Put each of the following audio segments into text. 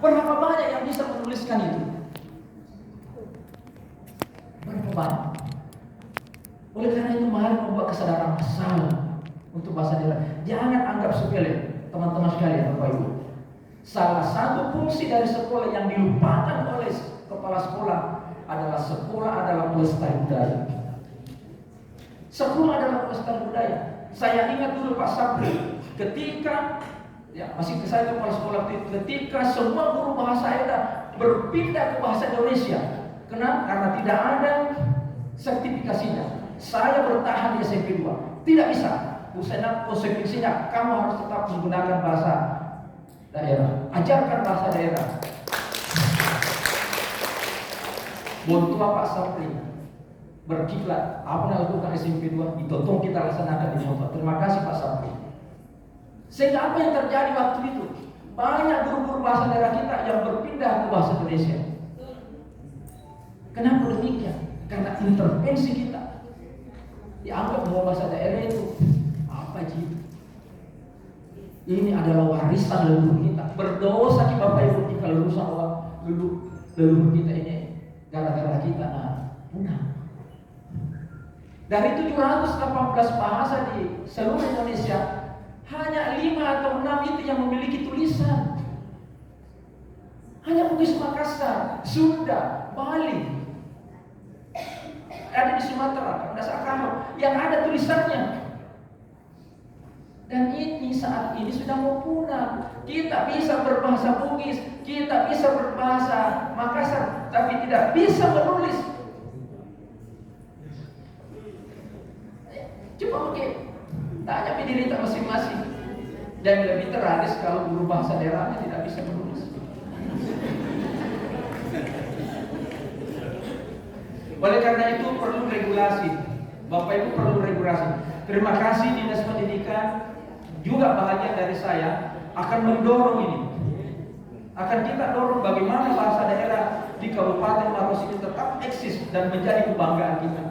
Berapa banyak yang bisa menuliskan itu? Berapa banyak? Oleh karena itu mari membuat kesadaran besar untuk bahasa daerah. Jangan anggap sepele, teman-teman sekalian, Bapak Ibu. Salah satu fungsi dari sekolah yang dilupakan oleh kepala sekolah adalah pelestari budaya. Sekolah adalah pelestari budaya. Saya ingat dulu Pak Sabri, ketika saya kepala sekolah, ketika semua guru bahasa daerah berpindah ke bahasa Indonesia. Kenapa? Karena tidak ada sertifikasinya. Saya bertahan di SMP 2. Tidak bisa. Konsekuensinya kamu harus tetap menggunakan bahasa daerah. Ajarkan bahasa daerah. Bontua Pak Sapri berkiblat. Apa yang dilakukan SMP 2? Ditotong kita laksanakan di Bontua. Terima kasih Pak Sapri. Sehingga apa yang terjadi waktu itu? Banyak guru-guru bahasa daerah kita yang berpindah ke bahasa Indonesia. Kenapa demikian? Karena intervensi kita. Dianggap bahwa bahasa daerah itu apa sih? Ini adalah warisan leluhur kita. Berdosa kita Bapak Ibu jika leluhur kita ini gara-gara kita punah. Dari 718 bahasa di seluruh Indonesia, hanya 5 atau 6 itu yang memiliki tulisan. Hanya Bugis, Makassar, Sunda, Bali, ada di Sumatera, Dasar yang ada tulisannya. Dan ini saat ini sudah mau punah. Kita bisa berbahasa Bugis, kita bisa berbahasa Makassar, tapi tidak bisa menulis. Coba mungkin tanya diri kita masing-masing. Dan lebih tragis kalau guru bahasa daerahnya tidak bisa menulis. Oleh karena itu perlu regulasi. Bapak Ibu perlu regulasi. Terima kasih Dinas Pendidikan, juga bahagian dari saya akan mendorong ini. Akan kita dorong bagaimana bahasa daerah di Kabupaten Maros ini tetap eksis dan menjadi kebanggaan kita.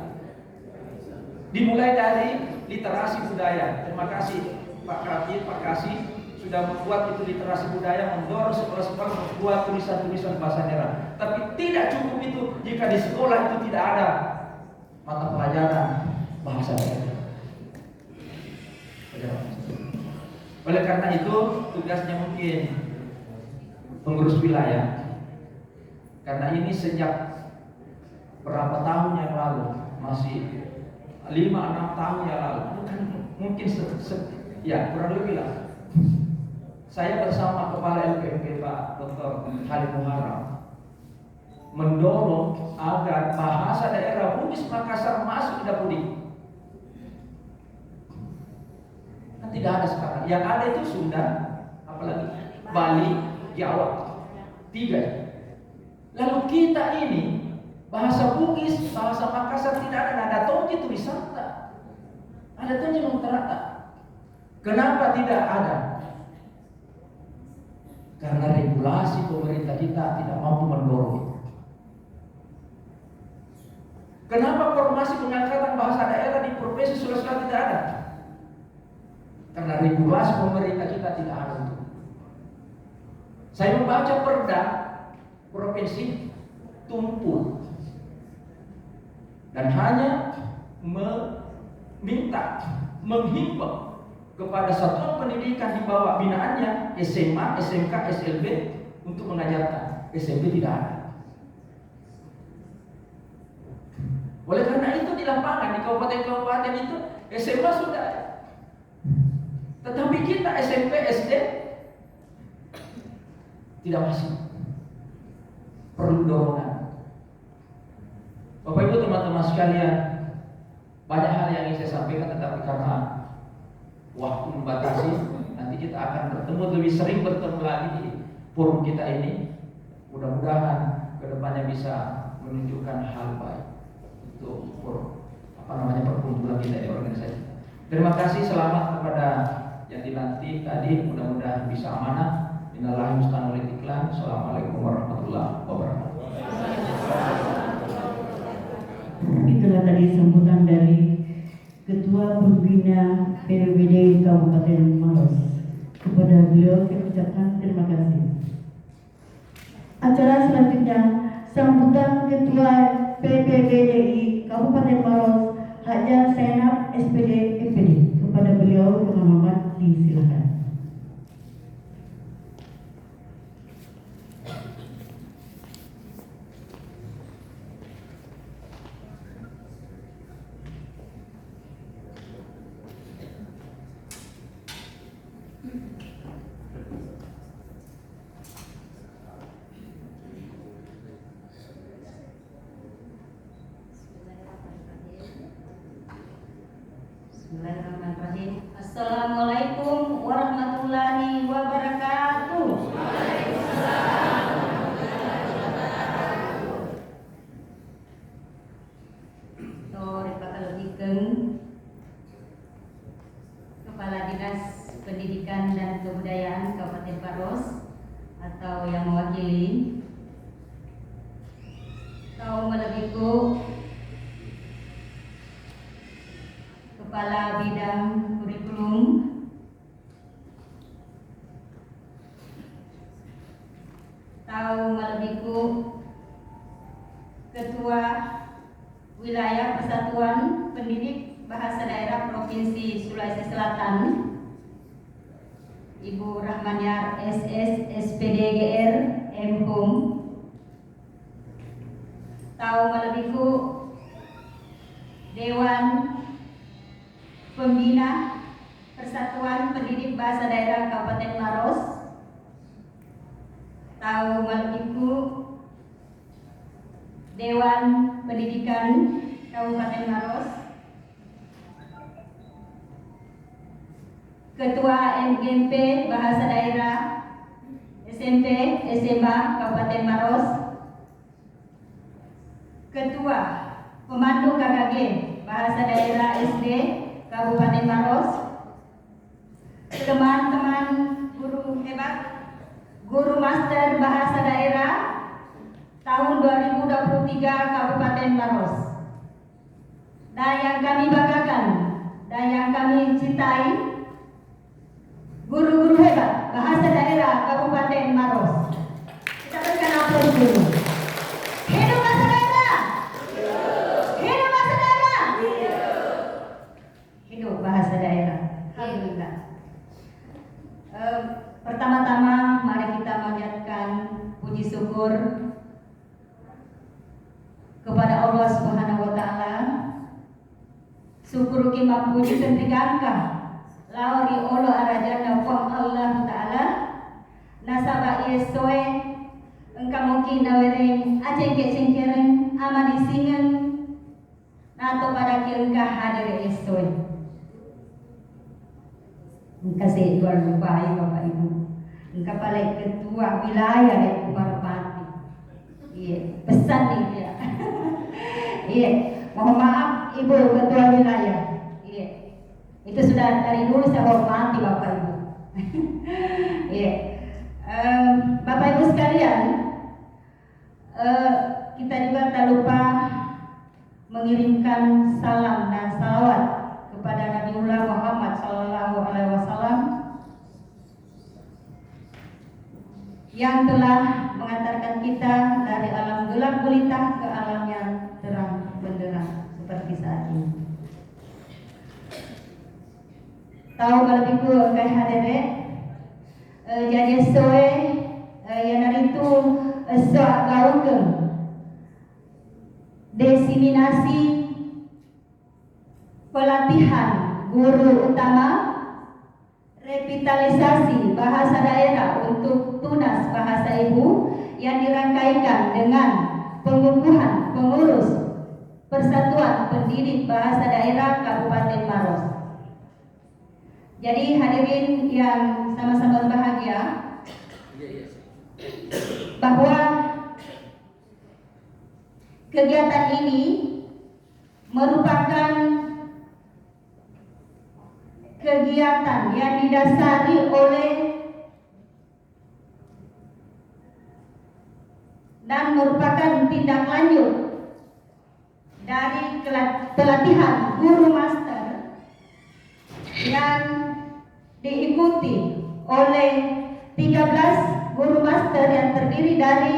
Dimulai dari literasi budaya. Terima kasih Pak Kati, Pak Kasih sudah membuat itu literasi budaya, mendorong sekolah-sekolah membuat tulisan-tulisan bahasa daerah. Tapi tidak cukup itu jika di sekolah itu tidak ada mata pelajaran bahasa daerah. Oleh karena itu tugasnya mungkin pengurus wilayah, karena ini sejak berapa tahun yang lalu, masih 5-6 tahun yang lalu, bukan mungkin kurang lebih lah. Saya bersama Kepala LPMP Pak Dr. Halim Muharram mendorong agar bahasa daerah Bugis Makassar masuk di Dapodi. Kan tidak ada sekarang. Yang ada itu Sunda, apalagi Bali, Jawa, 3. Lalu kita ini bahasa Bugis, bahasa Makassar tidak ada tonti tulisan tak. Ada tonti yang terata. Kenapa tidak ada? Karena regulasi pemerintah kita tidak mampu mendorong itu. Kenapa formasi pengangkatan bahasa daerah di Provinsi Sulawesi Selatan tidak ada? Karena regulasi pemerintah kita tidak ada itu. Saya membaca perda provinsi tumpul dan hanya menghimbau kepada satuan pendidikan di bawah binaannya SMA, SMK, SLB untuk mengajarkan. SMP tidak ada. Oleh karena itu di lapangan, di kabupaten-kabupaten itu SMA sudah ada. Tetapi kita SMP, SD tidak masih. Perlu dorongan. Bapak Ibu teman-teman sekalian, banyak hal yang ingin saya sampaikan, tetapi karena waktu membatasi, nanti kita akan lebih sering bertemu lagi di forum kita ini. Mudah-mudahan kedepannya bisa menunjukkan hal baik untuk perkumpulan kita di organisasi. Terima kasih, selamat kepada yang dilantik tadi, mudah-mudahan bisa amanah. Innalillahi wa inna ilaihi raji'un. Assalamualaikum warahmatullahi wabarakatuh. Itulah tadi sambutan dari Ketua Pembina PWD Kabupaten Maros. Kepada beliau kita ucapkan terima kasih. Acara selanjutnya sambutan Ketua PPBDI Kabupaten Maros Haja Senap SPD MPD. Kepada beliau dengan hormat disilakan. Bismillahirrahmanirrahim. Assalamualaikum warahmatullahi wabarakatuh. Sore pakalogikeun Kepala Dinas Pendidikan dan Kebudayaan Kabupaten Maros atau yang mewakili, kaum melebiku Kepala Bidang Kurikulum, kaum melebiku Ketua Wilayah Persatuan Pendidik Bahasa Daerah Provinsi Sulawesi Selatan, Ibu Rahmaniar SS SPD GR MHum, kaum melebiku Dewan Pembina Persatuan Pendidik Bahasa Daerah Kabupaten Maros, kaum melebiku Dewan Pendidikan Kabupaten Maros, Ketua MGMP Bahasa Daerah SMP SMA Kabupaten Maros, Ketua Pemandu KKG Bahasa Daerah SD Kabupaten Maros, teman-teman guru hebat, guru master Bahasa Daerah tahun 2023 Kabupaten Maros, dan yang kami banggakan dan yang kami cintai, guru-guru hebat Bahasa Daerah Kabupaten Maros. Kita berikan aplaus dulu. Hidup Bahasa Daerah! Hidup Bahasa Daerah! Hidup Bahasa Daerah. Alhamdulillah. Pertama-tama mari kita panjatkan puji syukur kepada Allah Subhanahu wa taala. Syukur kima puji tentrigangka lawari olo arajana wah Allah taala nasaba yesoe engka mungkin nawereng acengke cengkereng ama disingen nato pada ki engka hadir yesoe. Kasih luar lupa Bapak Ibu. Engkau paling ketua wilayah yang Kumarpati. Iya, pesan nih ya. Iya, mohon maaf Ibu ketua wilayah. Iya, itu sudah dari dulu saya hormati Bapak Ibu. Iya, Bapak Ibu sekalian, kita juga tak lupa mengirimkan salam dan salawat kepada Nabiullah Muhammad SAW yang telah mengantarkan kita dari alam gelap gulita ke alam yang terang benderang seperti saat ini. Tahu kalau kai hadere jadi soe yang hari itu soal gaungkeun desiminasi pelatihan guru utama, revitalisasi bahasa daerah untuk tunas bahasa ibu yang dirangkaikan dengan pengukuhan pengurus Persatuan Pendidik Bahasa Daerah Kabupaten Maros. Jadi hadirin yang sama-sama bahagia, bahwa kegiatan ini merupakan kegiatan yang didasari oleh dan merupakan tindak lanjut dari pelatihan guru master yang diikuti oleh 13 guru master yang terdiri dari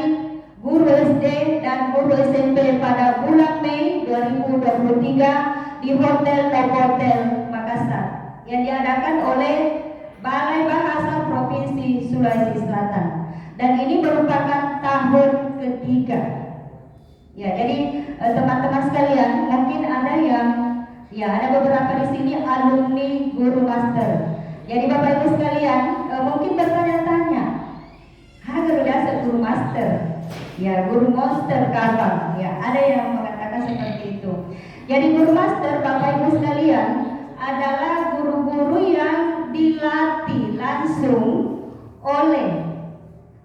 SD dan guru SMP pada bulan Mei 2023 di Hotel Novotel Makassar yang diadakan oleh Balai Bahasa Provinsi Sulawesi Selatan, dan ini merupakan tahun ketiga. Ya, jadi teman-teman sekalian, mungkin ada yang ada beberapa di sini alumni guru master. Jadi Bapak Ibu sekalian mungkin bertanya-tanya, harga biasa guru master, ya guru master kapan? Ya, ada yang mengatakan seperti itu. Jadi guru master Bapak Ibu sekalian adalah guru-guru yang dilatih langsung oleh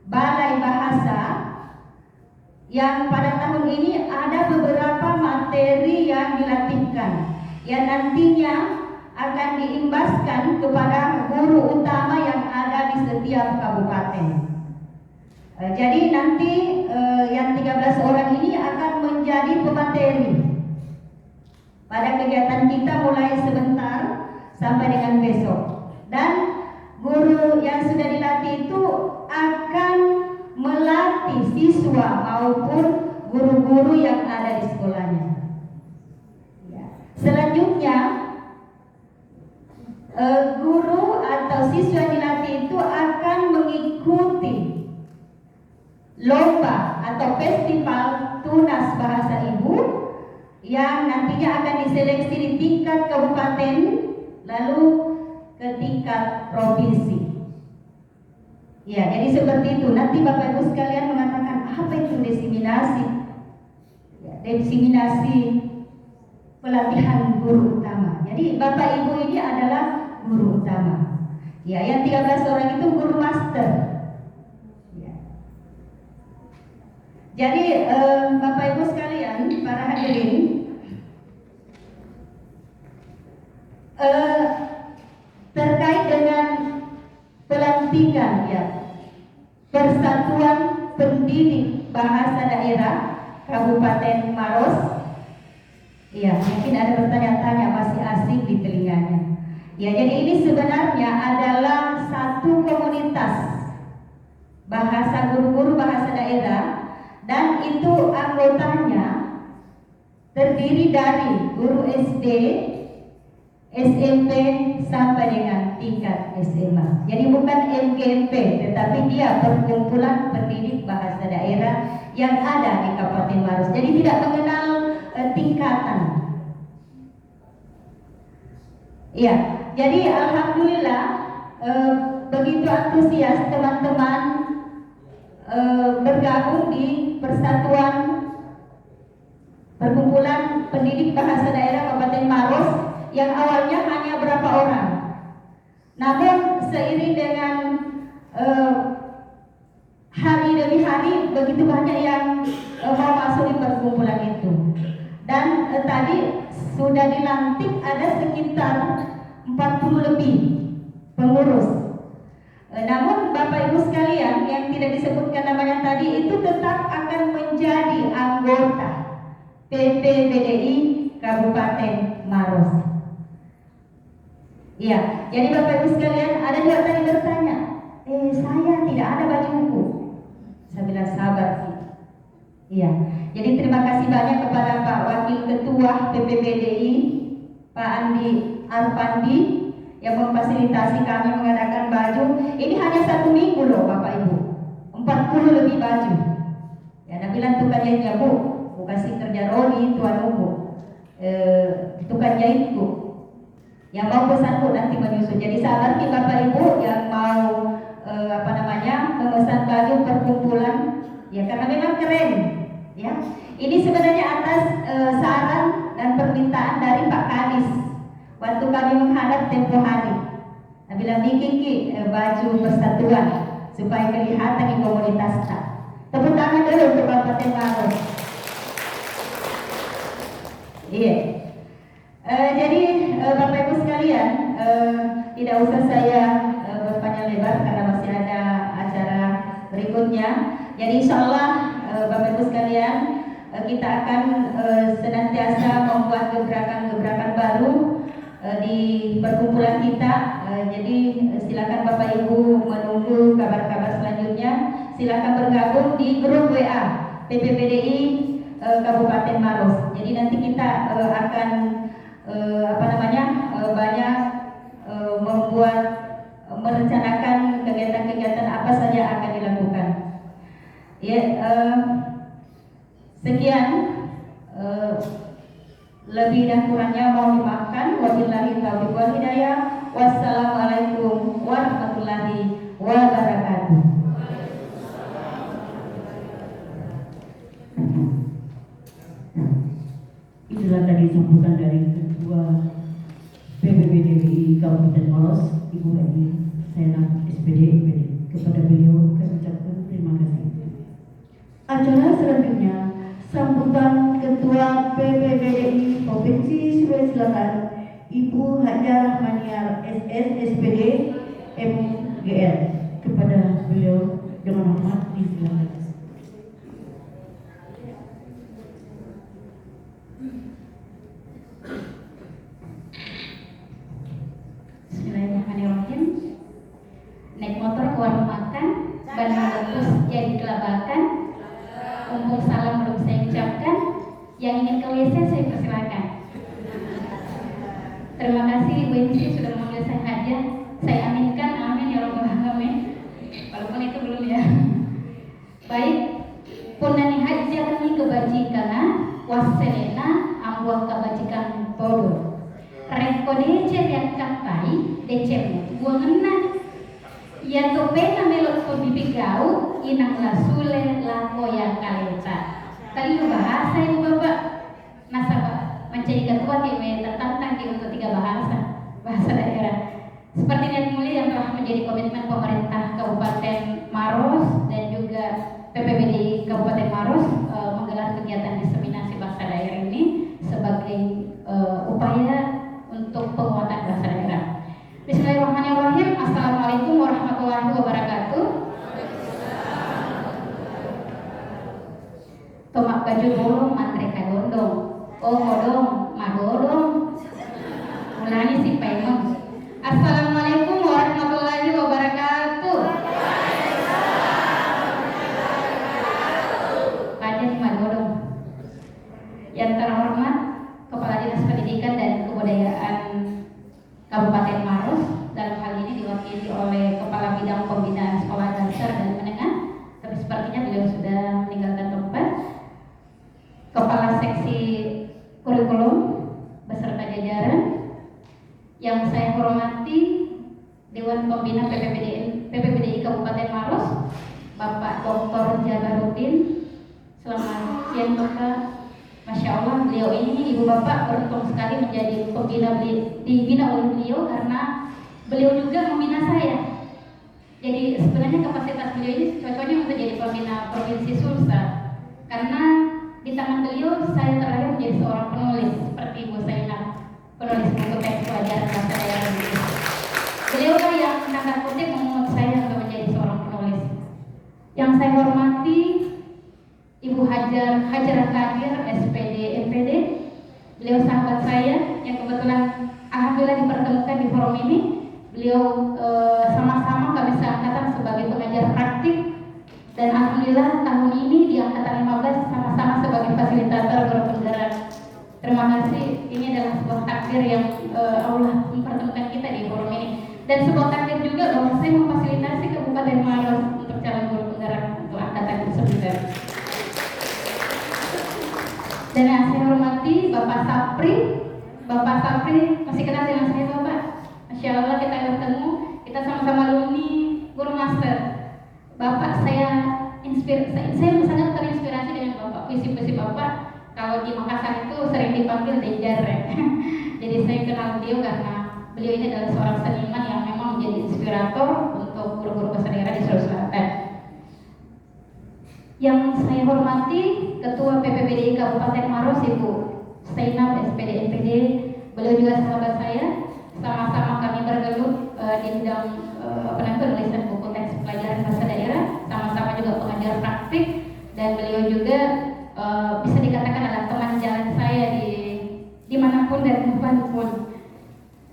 Balai Bahasa, yang pada tahun ini ada beberapa materi yang dilatihkan yang nantinya akan diimbaskan kepada guru utama yang ada di setiap kabupaten. Jadi nanti yang 13 orang ini akan menjadi pemateri pada kegiatan kita mulai sebentar sampai dengan besok. Dan guru yang sudah dilatih itu akan melatih siswa maupun guru-guru yang ada di sekolahnya. Ya. Selanjutnya guru atau siswa yang dilatih itu akan mengikuti lomba atau festival tunas bahasa ibu yang nantinya akan diseleksi di tingkat kabupaten lalu ke tingkat provinsi. Ya, jadi seperti itu. Nanti Bapak Ibu sekalian mengatakan apa itu diseminasi? Ya, diseminasi pelatihan guru utama. Jadi Bapak Ibu ini adalah guru utama. Ya, yang 13 orang itu guru master. Ya. Jadi Bapak Ibu sekalian, para hadirin, terkait dengan pelantikan ya Persatuan Pendidik Bahasa Daerah Kabupaten Maros. Ya, mungkin ada bertanya-tanya, masih asing di telinganya. Ya, jadi ini sebenarnya adalah satu komunitas bahasa guru-guru bahasa daerah, dan itu anggotanya terdiri dari guru SD, SMP sampai dengan tingkat SMA. Jadi bukan MGMP, tetapi dia perkumpulan pendidik bahasa daerah yang ada di Kabupaten Maros. Jadi tidak mengenal tingkatan. Ya, jadi alhamdulillah begitu antusias teman-teman bergabung di Persatuan Perkumpulan Pendidik Bahasa Daerah Kabupaten Maros yang awalnya hanya berapa orang. Namun seiring dengan hari demi hari begitu banyak yang mau masuk di perkumpulan itu. Dan tadi sudah dilantik ada sekitar 40 lebih pengurus. Namun Bapak Ibu sekalian yang tidak disebutkan namanya tadi itu tetap akan menjadi anggota PPBDI Kabupaten Maros. Iya, jadi Bapak Ibu sekalian, ada juga tadi bertanya, saya tidak ada baju buku. Saya bilang sabar. Iya, jadi terima kasih banyak kepada Pak Wakil Ketua PPBDI, Pak Andi Arpandi, yang memfasilitasi kami mengadakan baju. Ini hanya 1 minggu loh Bapak Ibu, 40 lebih baju. Ya, Anda bilang tukang jahitnya Bu, kasih kerja roli tuan Bu, tukang jahitku. Yang mau pesan Bu nanti menyusun. Jadi sahabat Bapak Ibu yang mau memesan baju perkumpulan, ya karena memang keren. Ya, ini sebenarnya atas saran dan permintaan dari Pak Kadis waktu kami menghadap tempo hari. Nah, bilang bikin baju persatuan supaya kelihatan di komunitas kita. Tepuk tangan dulu untuk Kabupaten Maros. Iya. Jadi Bapak Ibu sekalian, tidak usah saya berpanjang lebar karena masih ada acara berikutnya. Jadi insya Allah Bapak Ibu sekalian, kita akan senantiasa membuat gebrakan-gebrakan baru di perkumpulan kita. Jadi silakan Bapak Ibu menunggu kabar-kabar selanjutnya. Silakan bergabung di grup WA PPPDI Kabupaten Maros. Jadi nanti kita akan banyak merencanakan kegiatan-kegiatan apa saja yang akan dilakukan. Ya, sekian. Lebih dan kurangnya mohon dimaafkan. Wabillahi taufiq wal hidayah. Wassalamualaikum warahmatullahi wabarakatuh. Itulah tadi sambutan dari Ketua PPPDI Kabupaten Maros, Ibu Hadi Zainab SPD. Kepada beliau kami ucapkan terima kasih. Acara selanjutnya sambutan Ketua PPPDI Provinsi Sulawesi Selatan, Ibu Hajar Rahmaniar SS SPD MGL. Kepada beliau dengan hormat disilakan. Bismillahirrahmanirrahim. Naik motor ke warung makan, ban meletus jadi kelabakan. Umpung salam belum saya ucapkan, yang ingin ke WC saya persilakan. Terima kasih Ibu MC sudah memanggil saya hadiah. Saya aminkan, amin ya rabbal alamin. Walaupun itu belum ya. Baik, punani hajjah kami kebajikan, waselena ambuak kebajikan bodoh. Rekode yang katai decemu buangan ya topena melok ko bibigau inang lasule lako yang kaleta. Tadi bahasa Ibu Bapak nasabah menjadi ketua kami tertantang di untuk 3 bahasa daerah. Seperti niat mulia yang telah menjadi komitmen pemerintah Kabupaten Maros dan juga PPPDI Kabupaten Maros menggelar kegiatan diseminasi bahasa daerah ini sebagai upaya untuk penguatan bahasa daerah. Bismillahirrahmanirrahim. Assalamualaikum warahmatullahi wabarakatuh. Tomak baju bolong mantre kagondong. Oh godong, magodong. Mulani si pemong. Assalamualaikum warahmatullahi wabarakatuh. Pajak magodong. Yang terhormat Kepala Dinas Pendidikan dan Kebudayaan Kabupaten Maros, dalam hal ini diwakili oleh Kepala Bidang Pembinaan Sekolah Dasar dan Menengah, tapi sepertinya beliau sudah meninggalkan tempat. Kepala Seksi Kurikulum beserta jajaran, yang saya hormati Dewan Pembina PPPDI Kabupaten Maros, Bapak Dr. Jabaruddin. Selamat siang Bapak. Masya Allah, beliau ini Ibu Bapak beruntung sekali menjadi dibina oleh beliau karena beliau juga membina saya. Jadi sebenarnya kapasitas beliau ini cocoknya untuk jadi pembina Provinsi Sulsel karena di tangan beliau saya terlahir menjadi seorang penulis seperti Ibu Zainab, penulis buku teks pelajaran bahasa daerah Indonesia. Beliau lah yang tanda kutip memungut saya untuk menjadi seorang penulis. Yang saya hormati Ibu Hajar Kadir SPD MPD. Beliau sahabat saya yang kebetulan alhamdulillah dipertemukan di forum ini. Beliau sama-sama kami seangkatan sebagai pengajar praktik dan alhamdulillah tahun ini di angkatan 15 sama-sama sebagai fasilitator guru penggerak. Terima kasih, ini adalah sebuah takdir yang Allah mempertemukan kita di forum ini. Dan sebuah takdir juga bahwa saya memfasilitasi Kabupaten Maros untuk calon guru penggerak untuk angkatan 9. Dan yang saya hormati Bapak Sapri. Bapak Sapri masih kenal dengan saya Bapak? Masya Allah kita bertemu, kita sama-sama alumni guru master. Bapak saya sangat terinspirasi dengan Bapak, visi-visi Bapak. Kalau di Makassar itu sering dipanggil Denjar. Jadi saya kenal beliau karena beliau ini adalah seorang seniman yang memang menjadi inspirator untuk guru-guru bahasa daerah di Sulawesi Selatan. Yang saya hormati Ketua PPPDI Kabupaten Maros Ibu Zainab SPD MPD. Beliau juga sahabat saya. Sama-sama kami bergelut di bidang penulisan buku teks pelajaran bahasa daerah. Sama-sama juga pengajar praktik dan beliau juga bisa dikatakan adalah teman jalan saya dimanapun dan kapanpun.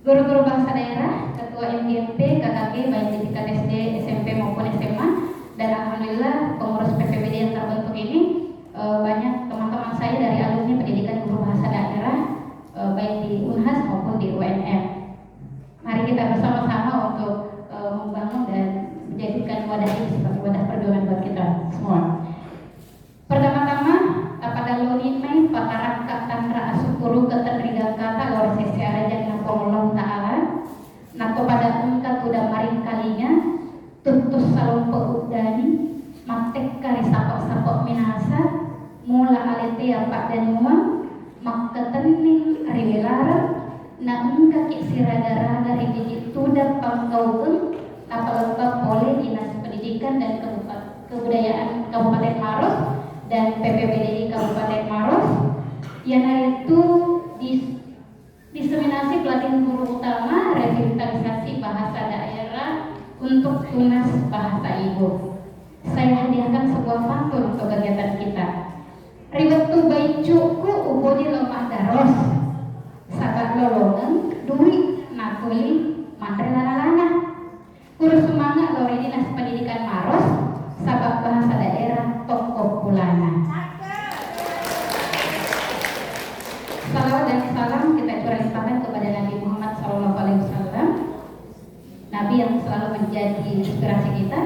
Guru-guru bahasa daerah, Ketua MGMP, KKG baik di tingkat SD, SMP maupun SMA. Dan alhamdulillah pengurus PPPD yang terbentuk ini mula aletea pak dan muang makketening riwilarang na engkaki siraga-raga rijiji tudak pangkaugeng napalembab oleh Dinas Pendidikan dan Kebudayaan Kabupaten Maros dan PPPDI Kabupaten Maros, yaitu diseminasi pelatihan guru utama revitalisasi bahasa daerah untuk tunas bahasa ibu. Saya hadiahkan sebuah pantun untuk kegiatan kita. Ribet tu baicuku ubodi lemah daros, sabat lolongan duit nakuli mantre lana-lana. Guru semangat lori Dinas Pendidikan Maros, sabat bahasa daerah toko pulana. Salawat dan salam kita curahkan kepada Nabi Muhammad SAW, Nabi yang selalu menjadi inspirasi kita,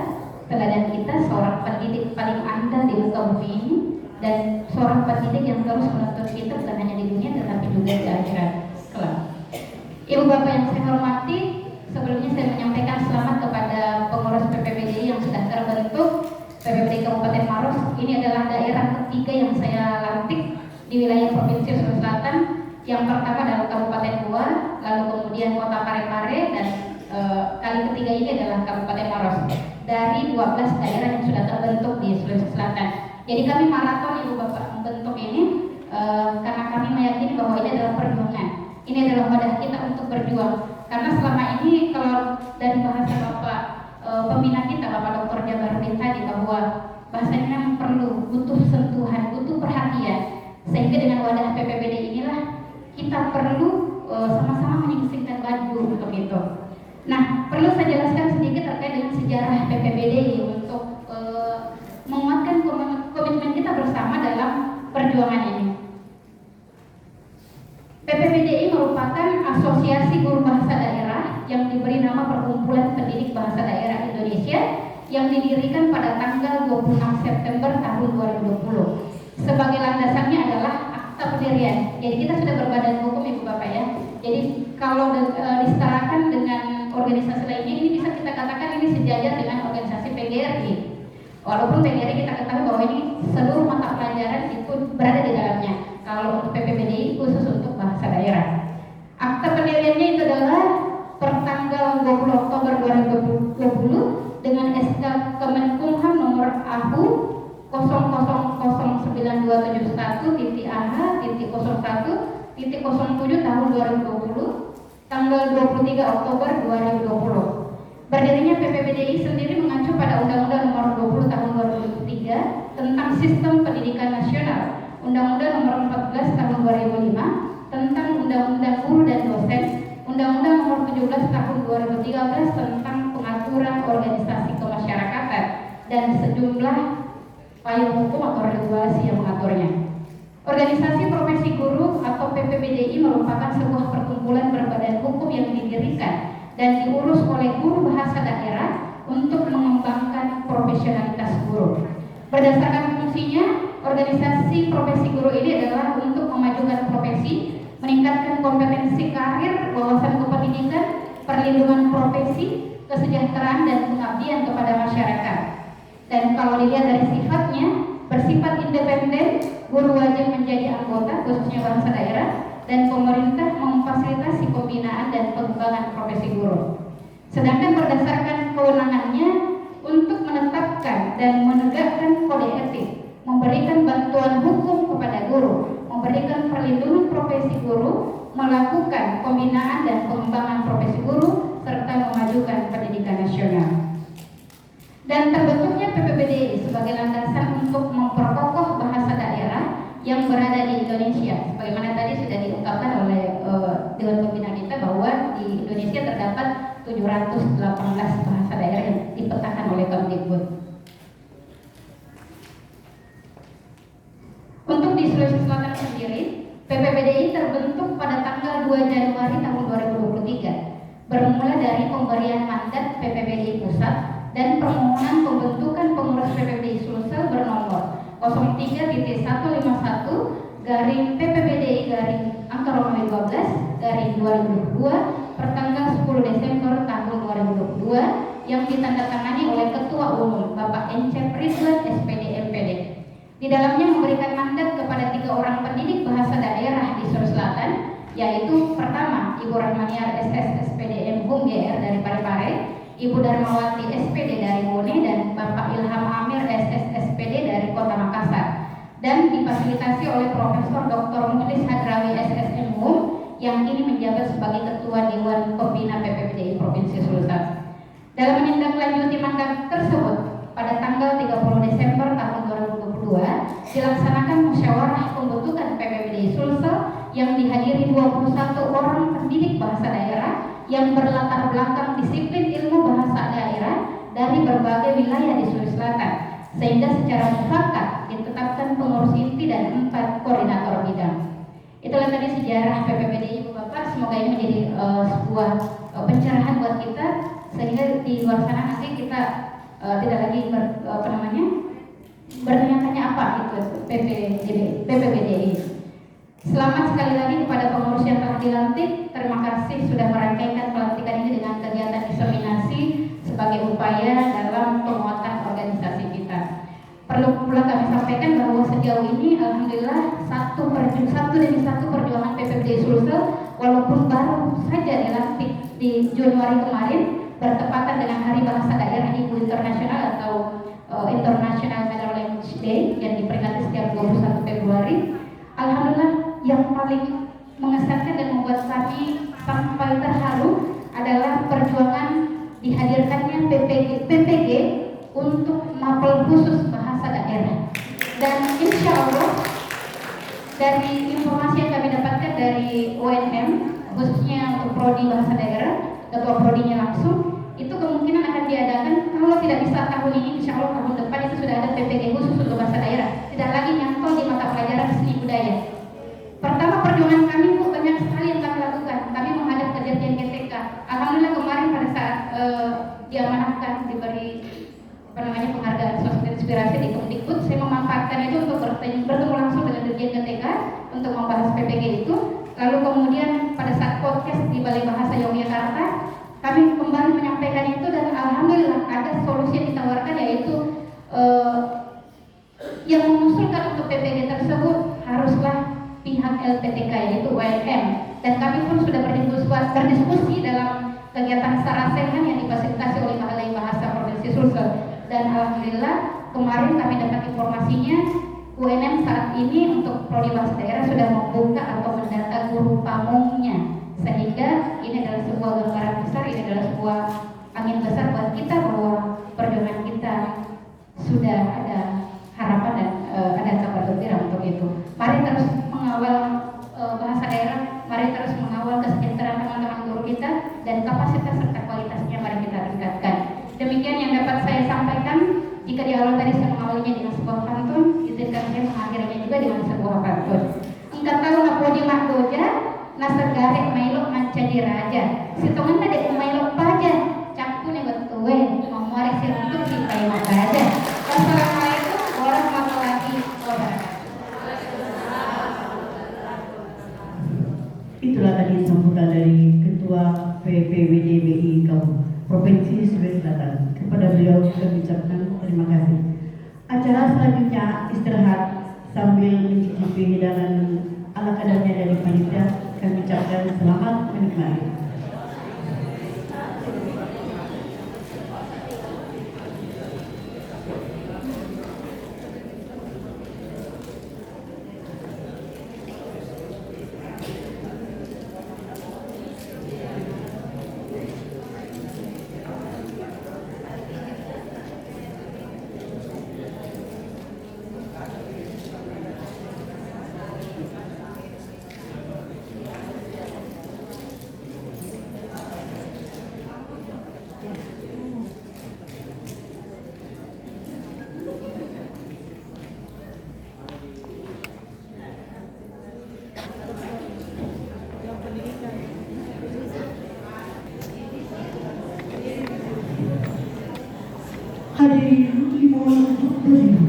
teladan kita, seorang pendidik paling andal di muka bumi ini, dan seorang pendidik yang terus menuntut kita bukan hanya di dunia tetapi juga di akhirat kelak. Ibu bapak yang saya hormati, sebelumnya saya menyampaikan selamat kepada pengurus PPPDI yang sudah terbentuk. PPPDI Kabupaten Maros ini adalah daerah ketiga yang saya lantik di wilayah Provinsi Sulawesi Selatan. Yang pertama adalah Kabupaten Goa, lalu kemudian Kota Parepare, dan kali ketiga ini adalah Kabupaten Maros. Dari 12 daerah yang sudah terbentuk di Sulawesi Selatan. Jadi kami maraton ibu bapak membentuk ini karena kami meyakini bahwa ini adalah perjuangan. Ini adalah wadah kita untuk berjuang. Karena selama ini kalau dari bahasa bapak pembina kita, Bapak Dr. Jabarudin tadi, bahwa bahasanya memang perlu, butuh sentuhan, butuh perhatian. Sehingga dengan wadah PPPD inilah kita perlu sama-sama menyingsingkan baju untuk itu. Nah, perlu saya jelaskan sedikit terkait dengan sejarah PPPD untuk menguatkan komitmen kita bersama dalam perjuangan ini. PPPDI merupakan asosiasi guru bahasa daerah yang diberi nama Perkumpulan Pendidik Bahasa Daerah Indonesia yang didirikan pada tanggal 26 September tahun 2020. Sebagai landasannya adalah akta pendirian. Jadi kita sudah berbadan hukum ibu bapak ya. Jadi kalau disetarakan dengan organisasi lainnya, ini bisa kita katakan ini sejajar dengan organisasi PGRI. Walaupun PGRI kita ketahui bahwa ini seluruh mata pelajaran itu berada di dalamnya. Kalau untuk PPPDI khusus untuk bahasa daerah. Akta pendiriannya itu adalah pertanggal 20 Oktober 2020 dengan SK Kemenkumham nomor AHU 009271.AH.01.07 tahun 2020, tanggal 23 Oktober 2020. Berdirinya PPPDI sendiri mengacu pada Undang-Undang nomor 20 tahun 2003 tentang Sistem Pendidikan Nasional, Undang-Undang nomor 14 tahun 2005 tentang Undang-Undang Guru dan Dosen, Undang-Undang nomor 17 tahun 2013 tentang pengaturan organisasi kemasyarakatan, dan sejumlah payung hukum atau regulasi yang mengaturnya. Organisasi Profesi Guru atau PPPDI merupakan sebuah perkumpulan berbadan hukum yang didirikan dan diurus oleh guru bahasa daerah untuk mengembangkan profesionalitas guru. Berdasarkan fungsinya, organisasi profesi guru ini adalah untuk memajukan profesi, meningkatkan kompetensi karir, wawasan kependidikan, perlindungan profesi, kesejahteraan dan pengabdian kepada masyarakat. Dan kalau dilihat dari sifatnya, bersifat independen, guru wajib menjadi anggota khususnya bahasa daerah, dan pemerintah memfasilitasi pembinaan dan pengembangan profesi guru. Sedangkan berdasarkan kewenangannya untuk menetapkan dan menegakkan kode etik, memberikan bantuan hukum kepada guru, memberikan perlindungan profesi guru, melakukan pembinaan dan pengembangan profesi guru, serta memajukan pendidikan nasional. Dan terbentuknya PPPDI sebagai landasan untuk memperkokoh bahasa daerah yang berada di Indonesia. Sebagaimana tadi sudah diungkapkan oleh Dewan Pembina kita bahwa di Indonesia terdapat 718 bahasa daerah yang dipetakan oleh Kemdikbud. Untuk di Sulawesi Selatan sendiri, PPPDI terbentuk pada tanggal 2 Januari tahun 2023, bermula dari pemberian mandat PPPDI Pusat dan permohonan pembentukan pengurus PPPDI Sulsel bernomor 03-PPPDI-angka-12-2022 pertanggal 10 Desember tahun 2022 yang ditandatangani oleh Ketua Umum Bapak Encep Ridwan SPD MPD. Di dalamnya memberikan mandat seorang pendidik bahasa daerah di Sulawesi Selatan, yaitu pertama Ibu Rahmaniar SS SPDM Hum GR dari Parepare, Ibu Darmawati SPD dari Bone, dan Bapak Ilham Amir SS SPD dari Kota Makassar, dan difasilitasi oleh Profesor Dr. Mukhlis Hadrawi SSM Hum yang kini menjabat sebagai Ketua Dewan Pembina PPPDI Provinsi Sulsel. Dalam menindaklanjuti mandat tersebut, pada tanggal 30 Desember tahun 2022 dilaksanakan musyawarah pembentukan PPPDI Sulsel yang dihadiri 21 orang pendidik bahasa daerah yang berlatar belakang disiplin ilmu bahasa daerah dari berbagai wilayah di Sulawesi Selatan, sehingga secara mufakat ditetapkan pengurus inti dan 4 koordinator bidang. Itulah tadi sejarah PPPDI Ibu Bapak. Semoga ini menjadi sebuah pencerahan buat kita, sehingga di luar sana nanti kita tidak lagi bertanya-tanya apa itu PPPDI. Selamat sekali lagi kepada pengurus yang telah dilantik. Terima kasih sudah merangkaikan pelantikan ini dengan kegiatan diseminasi sebagai upaya dalam penguatan organisasi kita. Perlu pula kami sampaikan bahwa sejauh ini alhamdulillah satu demi satu perjuangan PPPDI Sulsel, walaupun baru saja dilantik di Januari kemarin bertepatan dengan Hari Bahasa Daerah Ibu Internasional atau International Mother Language Day yang diperingati setiap 21 Februari. Alhamdulillah, yang paling mengesankan dan membuat kami sampai terharu adalah perjuangan dihadirkannya PPG untuk mapel khusus bahasa daerah. Dan insya Allah dari informasi yang kami dapatkan dari UNM, khususnya untuk prodi bahasa daerah, ketua prodinya langsung, itu kemungkinan akan diadakan kalau tidak bisa tahun ini, insya Allah tahun depan itu sudah ada PPG khusus untuk bahasa daerah, tidak lagi nyantol di mata pelajaran seni budaya. Pertama, perjuangan kami Bu, banyak sekali yang kami lakukan. Kami menghadap ke Dirjen GTK. Alhamdulillah kemarin pada saat diamanahkan diberi penghargaan sosial inspirasi di Kemdikbud, saya memanfaatkan itu untuk bertemu langsung dengan Dirjen GTK untuk membahas PPG itu. Lalu kemudian pada saat podcast di Balai Bahasa Yogyakarta, kami kembali menyampaikan itu, dan alhamdulillah ada solusi yang ditawarkan, yaitu yang mengusulkan untuk PPG tersebut haruslah pihak LPTK, yaitu UNM, dan kami pun sudah berdiskusi dalam kegiatan sarasehan yang difasilitasi oleh Balai Bahasa Provinsi Sulsel. Dan alhamdulillah kemarin kami dapat informasinya UNM saat ini untuk prodi bahasa daerah sudah membuka atau mendata guru pamungnya, sehingga ini adalah sebuah gambaran besar, ini adalah sebuah angin besar buat kita bahwa perjuangan kita sudah ada harapan dan ada kabar gembira untuk itu. Mari terus mengawal bahasa daerah, mari terus mengawal kesejahteraan teman-teman guru kita, dan kapasitas serta kualitasnya mari kita tingkatkan. Demikian yang dapat saya sampaikan. Jika di awal tadi saya mengawalinya dengan sebuah pantun, izinkan saya mengakhirinya juga dengan sebuah pantun. Engkau tahu napo di mahdoja, nasegarek mailok mancadi raja. Sitongan tadi umailok paja, cakune betuwe, memuari sirantuk si paimah raja. Wassalamualaikum warahmatullahi wabarakatuh. Itulah tadi sambutan dari Ketua PPWDBI Provinsi Sulawesi Selatan. Kepada beliau kami ucapkan terima kasih. Acara selanjutnya istirahat sambil mencicipi hidangan ala kadarnya dari panitia. Kami ucapkan selamat menikmati. Hadirin dimohon untuk berdiri.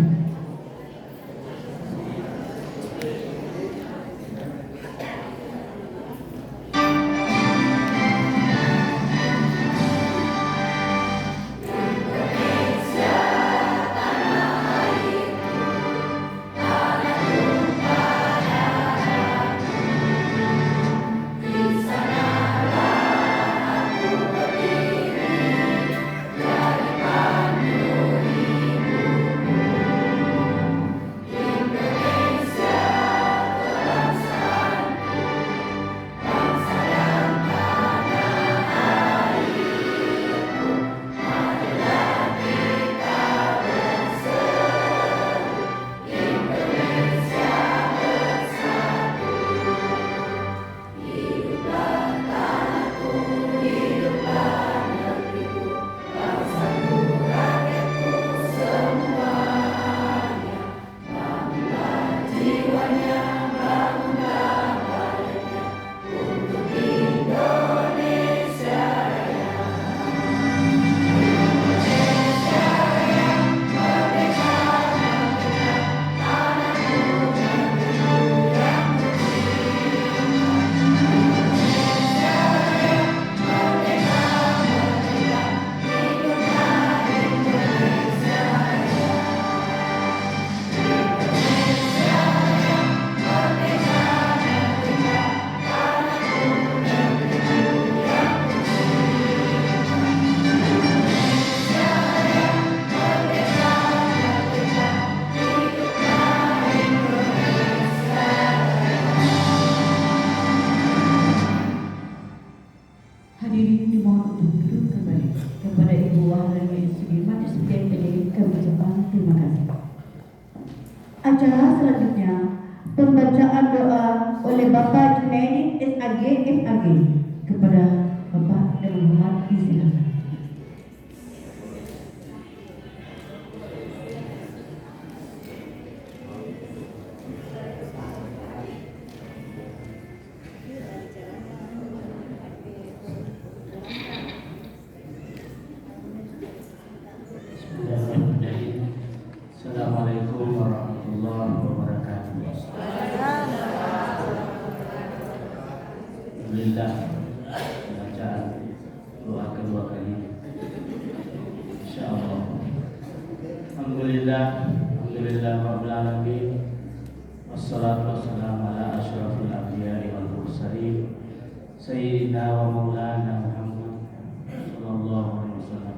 Acara selanjutnya pembacaan doa oleh Bapak Junaidi SAG MAG. Kepada Bapak dan Muhammad disilakan. Assalamualaikum warahmatullahi wabarakatuh. Alhamdulillah, bacaan doa kedua kali. Insyaallah. Alhamdulillah rabbil alamin. Wassalatu wassalamu ala asyrafil anbiya'i wal mursalin sayyidina wa maulana Muhammad sallallahu alaihi wasallam.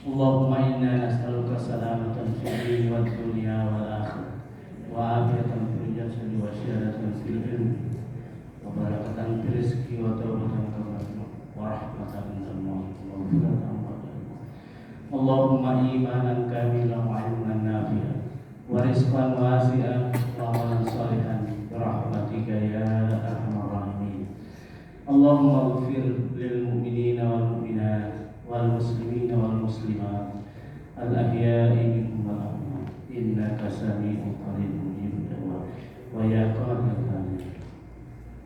Allahumma inna nas'aluka salamatan fid dini wad dunya wal akhirah wa afiyatan fil jasadi wa syaratan fil ilmi wa barakatan fil rizqi wa tawbatan qabla wa rahmatan minal maut wa maghfiratan ba'da. Allahumma imanan kamilan wa ilman nafi'an wa rizqan wasi'an wa amalan salihan bi rahmatika ya arhamar rahimin. Allahumma ighfir lil mu'minina wal mu'minat wal muslimina wal muslimat al ahya'i minhum wal amwat innaka sami'un qaribun mujibud da'wat wa ya qadir.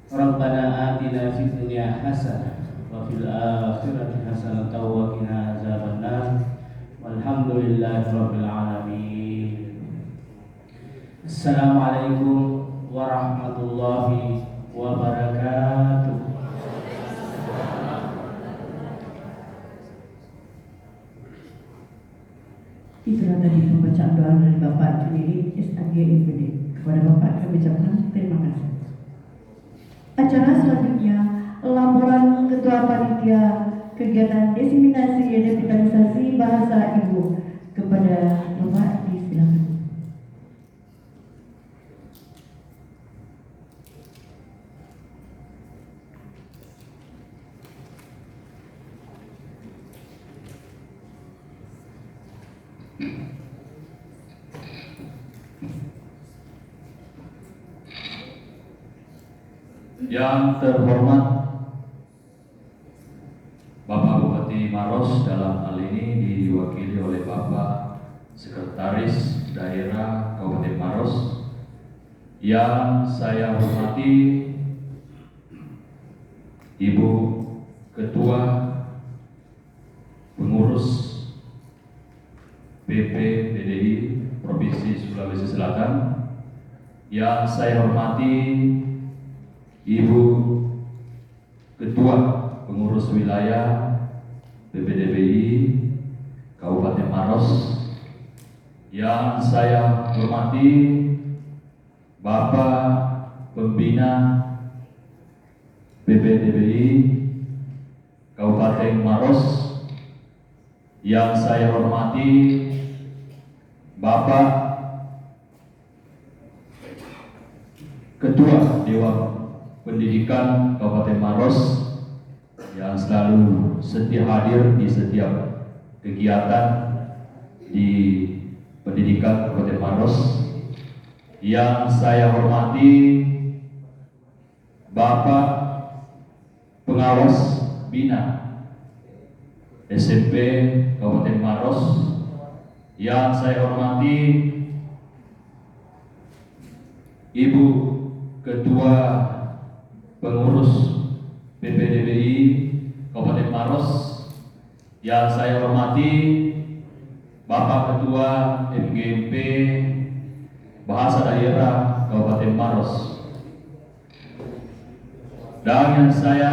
Rabbana atina fid dunya hasanah wa fil akhirati hasanah wa qina azabannar walhamdulillahi rabbil alamin. Assalamualaikum warahmatullahi wabarakatuh. Itulah tadi pembacaan doa dari Bapak Junaidi SAG MPD. Kepada Bapak kami ucapkan terima kasih. Acara selanjutnya laporan Ketua Panitia Kegiatan Diseminasi Revitalisasi Bahasa Ibu. Kepada Bapak disilakan. Yang terhormat Bapak Bupati Maros, dalam hal ini diwakili oleh Bapak Sekretaris Daerah Kabupaten Maros. Yang saya hormati Ibu Ketua Pengurus BPPDI Provinsi Sulawesi Selatan. Yang saya hormati Ibu Ketua Pengurus Wilayah BPDBI Kabupaten Maros. Yang saya hormati Bapak Pembina BPDBI Kabupaten Maros. Yang saya hormati Bapak Ketua Dewan Pendidikan Kabupaten Maros yang selalu setia hadir di setiap kegiatan di pendidikan Kabupaten Maros. Yang saya hormati Bapak Pengawas Bina SMP Kabupaten Maros. Yang saya hormati Ibu Ketua Pengurus BPDBI Kabupaten Maros. Yang saya hormati Bapak Ketua MGMP Bahasa Daerah Kabupaten Maros. Dan yang saya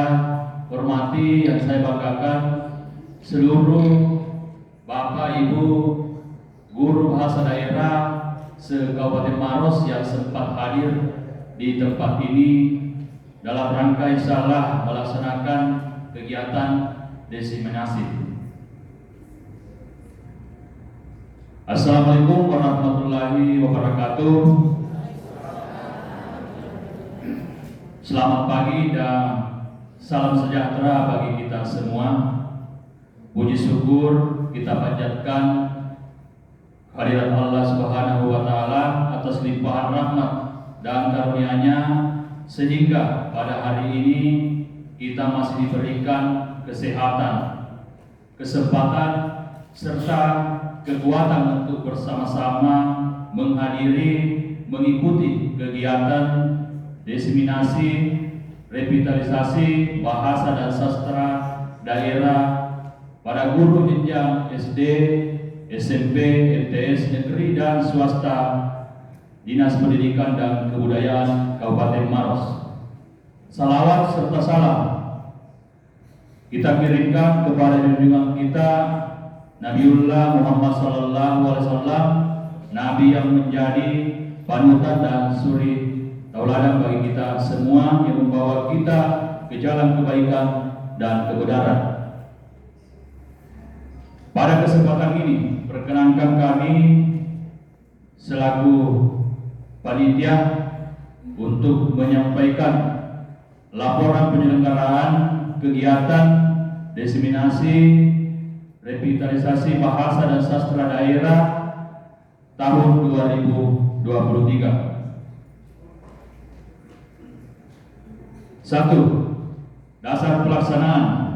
hormati, yang saya banggakan, seluruh Bapak Ibu guru bahasa daerah se-Kabupaten Maros yang sempat hadir di tempat ini dalam rangka insyaallah melaksanakan kegiatan diseminasi. Assalamualaikum warahmatullahi wabarakatuh. Selamat pagi dan salam sejahtera bagi kita semua. Puji syukur kita panjatkan hadirat Allah Subhanahu wa taala atas limpahan rahmat dan karunia-Nya sehingga pada hari ini kita masih diberikan kesehatan, kesempatan serta kekuatan untuk bersama-sama menghadiri, mengikuti kegiatan diseminasi, revitalisasi bahasa dan sastra daerah pada guru jenjang SD, SMP, MTS negeri dan swasta Dinas Pendidikan dan Kebudayaan Kabupaten Maros. Salawat serta salam kita kirimkan kepada junjungan kita Nabiullah Muhammad SAW, Nabi yang menjadi panutan dan suri tauladan bagi kita semua, yang membawa kita ke jalan kebaikan dan kebenaran. Pada kesempatan ini, perkenankan kami selaku panitia untuk menyampaikan laporan penyelenggaraan kegiatan diseminasi revitalisasi bahasa dan sastra daerah tahun 2023. 1. Dasar pelaksanaan.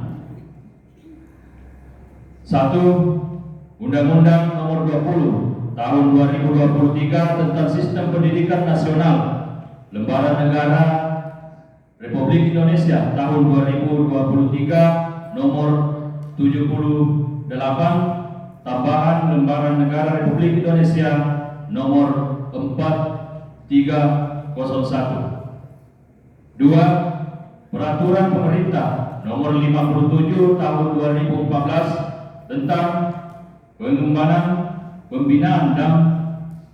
1. Undang-Undang Nomor 20 Tahun 2023 tentang Sistem Pendidikan Nasional Lembaran Negara Republik Indonesia tahun 2023 Nomor 78 tambahan Lembaran Negara Republik Indonesia Nomor 4301. 2. Peraturan Pemerintah Nomor 57 Tahun 2014 tentang pengembangan, pembinaan dan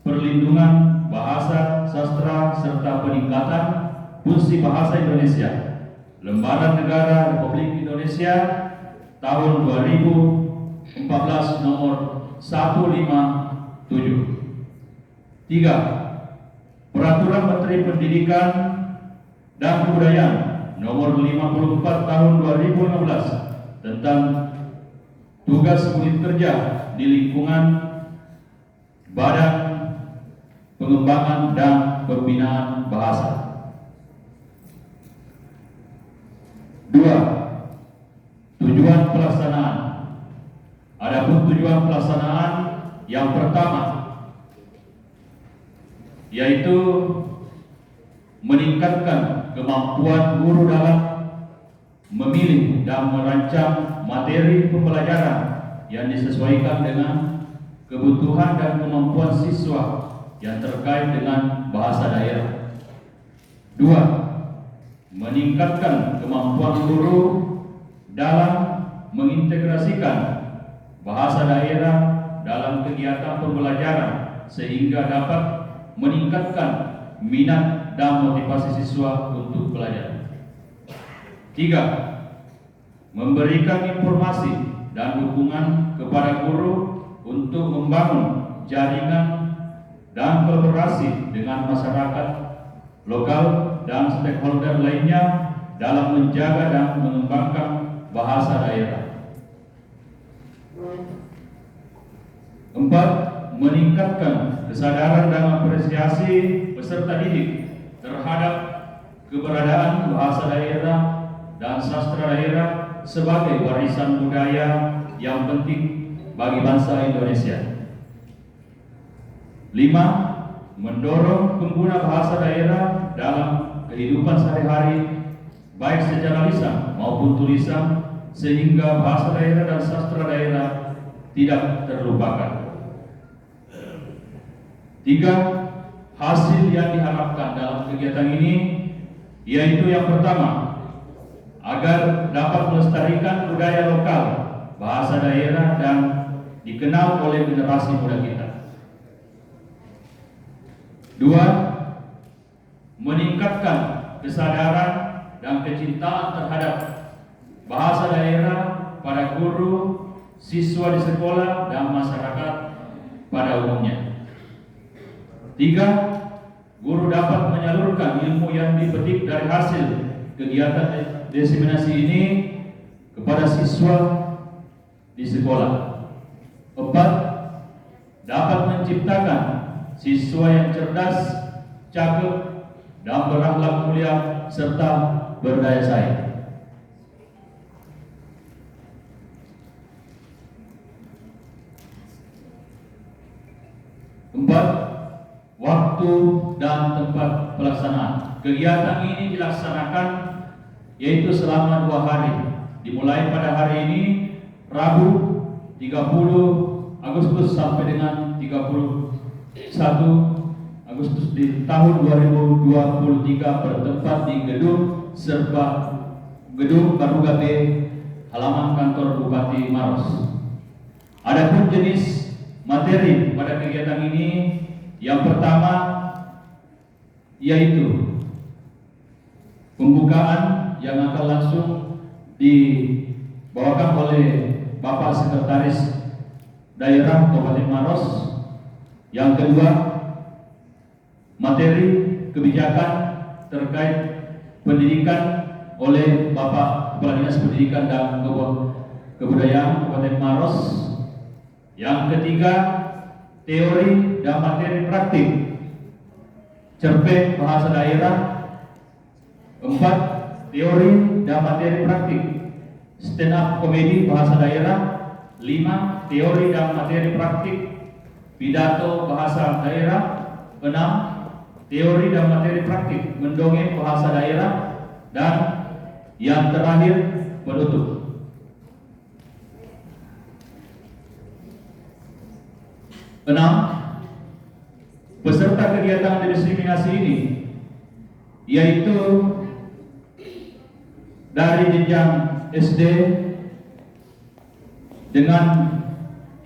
perlindungan bahasa, sastra serta peningkatan fungsi bahasa Indonesia. Lembaran Negara Republik Indonesia tahun 2014 nomor 157. 3. Peraturan Menteri Pendidikan dan Kebudayaan nomor 54 tahun 2015 tentang tugas unit kerja di lingkungan Badan Pengembangan dan Pembinaan Bahasa. 2. Tujuan pelaksanaan. Adapun tujuan pelaksanaan yang pertama yaitu meningkatkan kemampuan guru dalam memilih dan merancang materi pembelajaran yang disesuaikan dengan kebutuhan dan kemampuan siswa yang terkait dengan bahasa daerah. 2. Meningkatkan kemampuan guru dalam mengintegrasikan bahasa daerah dalam kegiatan pembelajaran sehingga dapat meningkatkan minat dan motivasi siswa untuk belajar. 3. Memberikan informasi dan dukungan kepada guru untuk membangun jaringan dan kolaborasi dengan masyarakat lokal dan stakeholder lainnya dalam menjaga dan mengembangkan bahasa daerah. 4. Meningkatkan kesadaran dan apresiasi peserta didik terhadap keberadaan bahasa daerah dan sastra daerah sebagai warisan budaya yang penting bagi bangsa Indonesia. 5. Mendorong pengguna bahasa daerah dalam kehidupan sehari-hari baik secara lisan maupun tulisan sehingga bahasa daerah dan sastra daerah tidak terlupakan. 3. Hasil yang diharapkan dalam kegiatan ini yaitu yang pertama, agar dapat melestarikan budaya lokal, bahasa daerah dan dikenal oleh generasi muda kita. 2. Meningkatkan kesadaran dan kecintaan terhadap bahasa daerah pada guru, siswa di sekolah dan masyarakat pada umumnya. 3. Guru dapat menyalurkan ilmu yang dipetik dari hasil kegiatan diseminasi ini kepada siswa di sekolah. 4. Dapat menciptakan siswa yang cerdas, cakep, dan berakhlak mulia serta berdaya saing. Keempat, waktu dan tempat pelaksanaan. Kegiatan ini dilaksanakan yaitu selama 2 hari, dimulai pada hari ini Rabu 30 Agustus sampai dengan 31 Agustus di tahun 2023 bertempat di Gedung Baruga B, halaman kantor Bupati Maros. Adapun jenis materi pada kegiatan ini, yang pertama yaitu pembukaan yang akan langsung dibawakan oleh Bapak Sekretaris Daerah Kabupaten Maros. Yang kedua, materi kebijakan terkait pendidikan oleh Bapak Kepala Dinas Pendidikan dan Kebudayaan Kabupaten Maros. Yang ketiga, teori dan materi praktik cerpen bahasa daerah. 4, teori dan materi praktik stand up komedi bahasa daerah. 5, teori dan materi praktik pidato bahasa daerah. 6, teori dan materi praktik mendongeng bahasa daerah. Dan yang terakhir, penutup. 6, peserta kegiatan diskriminasi ini yaitu dari jenjang SD dengan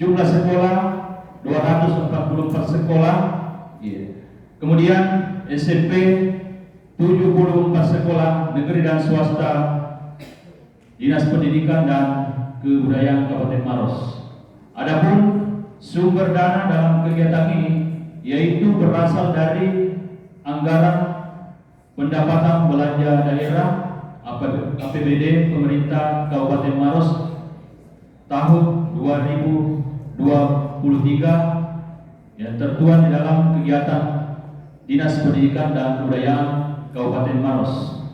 jumlah sekolah 244 sekolah, kemudian SMP 74 sekolah negeri dan swasta Dinas Pendidikan dan Kebudayaan Kabupaten Maros. Adapun sumber dana dalam kegiatan ini yaitu berasal dari anggaran pendapatan belanja daerah APBD pemerintah Kabupaten Maros tahun 2023 yang tertuang di dalam kegiatan Dinas Pendidikan dan Kebudayaan Kabupaten Maros.